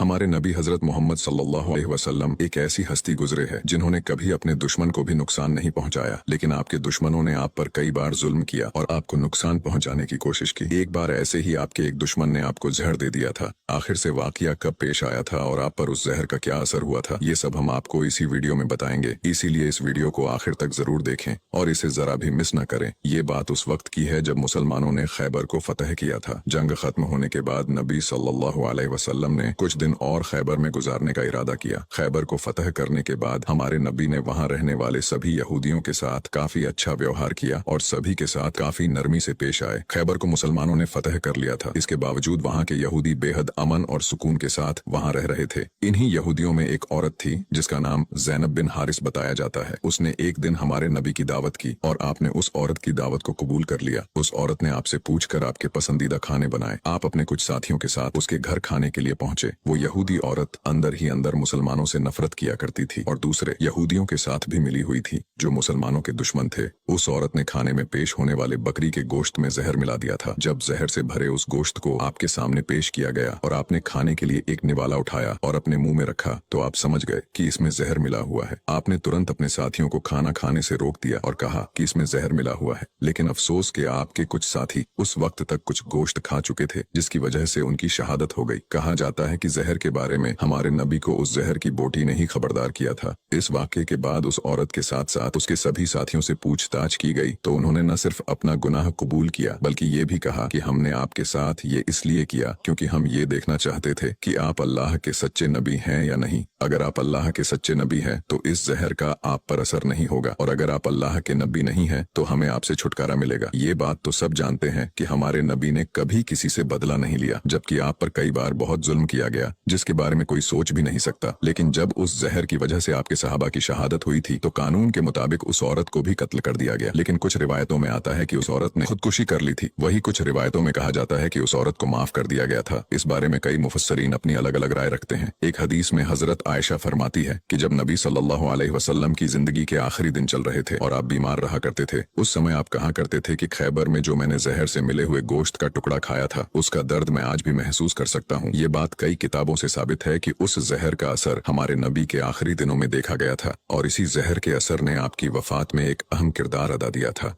हमारे नबी हजरत मोहम्मद सल्लल्लाहु अलैहि वसल्लम एक ऐसी हस्ती गुजरे है जिन्होंने कभी अपने दुश्मन को भी नुकसान नहीं पहुंचाया, लेकिन आपके दुश्मनों ने आप पर कई बार जुल्म किया और आपको नुकसान पहुंचाने की कोशिश की। एक बार ऐसे ही आपके एक दुश्मन ने आपको जहर दे दिया था। आखिर से वाकया कब पेश आया था और आप पर उस जहर का क्या असर हुआ था, ये सब हम आपको इसी वीडियो में बताएंगे। इसीलिए इस वीडियो को आखिर तक जरूर देखें और इसे जरा भी मिस न करें। ये बात उस वक्त की है जब मुसलमानों ने खैबर को फतह किया था। जंग खत्म होने के बाद नबी सल्लल्लाहु अलैहि वसल्लम ने कुछ दिन और खैबर में गुजारने का इरादा किया। खैबर को फतह करने के बाद हमारे नबी ने वहां रहने वाले सभी यहूदियों के साथ काफी अच्छा व्यवहार किया और सभी के साथ काफी नरमी से पेश आए। खैबर को मुसलमानों ने फतह कर लिया था, इसके बावजूद वहां के यहूदी बेहद अमन और सुकून के साथ वहां रह रहे थे। इन्हीं यहूदियों में एक औरत थी जिसका नाम ज़ैनब बिन हारिस बताया जाता है। उसने एक दिन हमारे नबी की दावत की और आपने उस औरत की दावत को कबूल कर लिया। उस औरत ने आपसे पूछकर आपके पसंदीदा खाने बनाए। आप अपने कुछ साथियों के साथ उसके घर खाने के लिए पहुंचे। वो यहूदी औरत अंदर ही अंदर मुसलमानों से नफरत किया करती थी और दूसरे यहूदियों के साथ भी मिली हुई थी जो मुसलमानों के दुश्मन थे। उस औरत ने खाने में पेश होने वाले बकरी के गोश्त में जहर मिला दिया था। जब जहर से भरे उस गोश्त को आपके सामने पेश किया गया और आपने खाने के लिए एक निवाला उठाया और अपने मुंह में रखा तो आप समझ गए कि इसमें जहर मिला हुआ है। आपने तुरंत अपने साथियों को खाना खाने से रोक दिया और कहा कि इसमें जहर मिला हुआ है, लेकिन अफसोस के आपके कुछ साथी उस वक्त तक कुछ गोश्त खा चुके थे जिसकी वजह से उनकी शहादत हो गई। कहा जाता है कि जहर के बारे में हमारे नबी को उस जहर की बोटी ने ही खबरदार किया था। इस वाक़े के बाद उस औरत के साथ साथ उसके सभी साथियों से पूछताछ की गई तो उन्होंने न सिर्फ अपना गुनाह कबूल किया बल्कि ये भी कहा कि हमने आपके साथ ये इसलिए किया क्योंकि हम ये देखना चाहते थे कि आप अल्लाह के सच्चे नबी हैं या नहीं। अगर आप अल्लाह के सच्चे नबी हैं तो इस जहर का आप पर असर नहीं होगा और अगर आप अल्लाह के नबी नहीं हैं तो हमें आपसे छुटकारा मिलेगा। ये बात तो सब जानते हैं कि हमारे नबी ने कभी किसी से बदला नहीं लिया, जबकि आप पर कई बार बहुत जुल्म किया गया जिसके बारे में कोई सोच भी नहीं सकता। लेकिन जब उस जहर की वजह से आपके सहाबा की शहादत हुई थी तो कानून के मुताबिक उस औरत को भी कत्ल कर दिया गया। लेकिन कुछ रिवायतों में आता है कि उस औरत ने खुदकुशी कर ली थी। वही कुछ रिवायतों में कहा जाता है कि उस औरत को माफ कर दिया गया था। इस बारे में कई मुफस्सरीन अपनी अलग अलग राय रखते हैं। एक हदीस में हजरत आयशा फरमाती है कि जब नबी सल्लल्लाहु अलैहि वसल्लम की जिंदगी के आखिरी दिन चल रहे थे और आप बीमार रहा करते थे, उस समय आप कहा करते थे कि खैबर में जो मैंने जहर से मिले हुए गोश्त का टुकड़ा खाया था उसका दर्द मैं आज भी महसूस कर सकता हूँ। ये बात कई किताबों से साबित है कि उस जहर का असर हमारे नबी के आखिरी दिनों में देखा गया था और इसी जहर के असर ने आपकी वफात में एक अहम किरदार अदा दिया था।